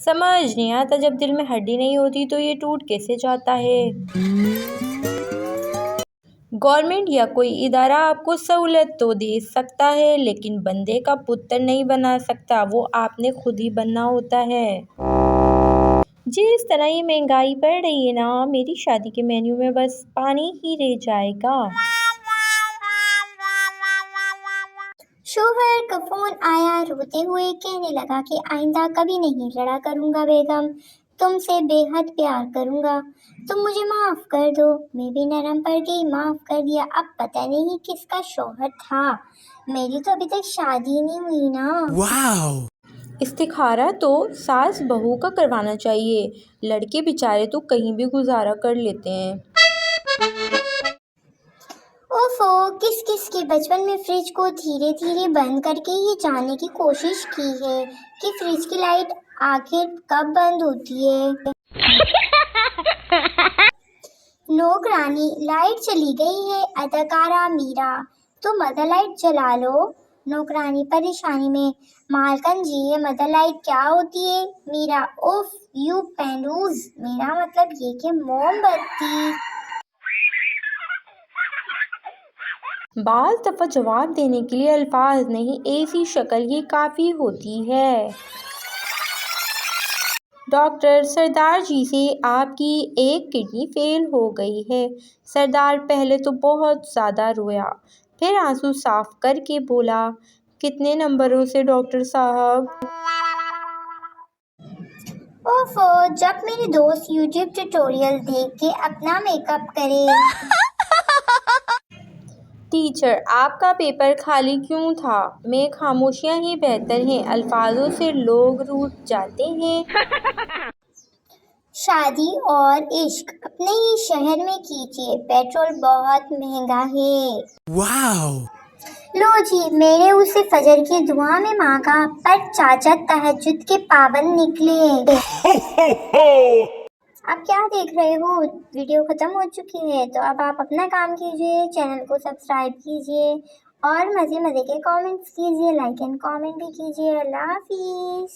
سمجھ نہیں آتا، جب دل میں ہڈی نہیں ہوتی تو یہ ٹوٹ کیسے جاتا ہے؟ گورنمنٹ یا کوئی ادارہ آپ کو سہولت تو دے سکتا ہے لیکن بندے کا پتر نہیں بنا سکتا، وہ آپ نے خود ہی بننا ہوتا ہے۔ جس طرح یہ مہنگائی بڑھ رہی ہے نا، میری شادی کے مینیو میں بس پانی ہی رہ جائے گا۔ شوہر کا فون آیا، روتے ہوئے کہنے لگا کہ آئندہ کبھی نہیں لڑا کروں گا بیگم، تم سے بے حد پیار کروں گا، تم مجھے معاف کر دو۔ میں بھی نرم پڑ گئی، معاف کر دیا۔ اب پتہ نہیں کس کا شوہر تھا، میری تو ابھی تک شادی نہیں ہوئی نا۔ استخارہ تو ساس بہو کا کروانا چاہیے، لڑکے بیچارے تو کہیں بھی گزارا کر لیتے ہیں۔ اوفو، کس کس کے بچپن میں فریج کو دھیرے دھیرے بند کر کے یہ جاننے کی کوشش کی ہے کہ فریج کی لائٹ آخر کب بند ہوتی ہے؟ نوکرانی، لائٹ چلی گئی ہے اداکارہ میرا، تو مدر لائٹ جلا لو۔ نوکرانی پریشانی میں، مالکن جی یہ مدر لائٹ کیا ہوتی ہے؟ میرا، اوف یو پینڈوز، میرا مطلب یہ کہ موم بتی۔ بعض دفعہ جواب دینے کے لیے الفاظ نہیں، ایسی شکل ہی کافی ہوتی ہے۔ ڈاکٹر، سردار جی سے آپ کی ایک کڈنی فیل ہو گئی ہے۔ سردار پہلے تو بہت زیادہ رویا، پھر آنسو صاف کر کے بولا، کتنے نمبروں سے ڈاکٹر صاحب؟ اوفو، جب میرے دوست یوٹیوب ٹیوٹوریل دیکھ کے اپنا میک اپ کرے۔ ٹیچر، آپ کا پیپر خالی کیوں تھا؟ میں خاموشیاں ہی بہتر ہیں، الفاظوں سے لوگ روٹھ جاتے ہیں۔ شادی اور عشق اپنے ہی شہر میں کیجیے، پیٹرول بہت مہنگا ہے۔ لو جی، میرے اسے فجر کی دعا میں مانگا، پر چاچا تہجد کے پابند نکلے۔ اب کیا دیکھ رہے ہو؟ ویڈیو ختم ہو چکی ہے، تو اب آپ اپنا کام کیجیے، چینل کو سبسکرائب کیجیے اور مزے مزے کے کامنٹس کیجیے، لائک اینڈ کامنٹ بھی کیجیے۔ اللہ حافظ۔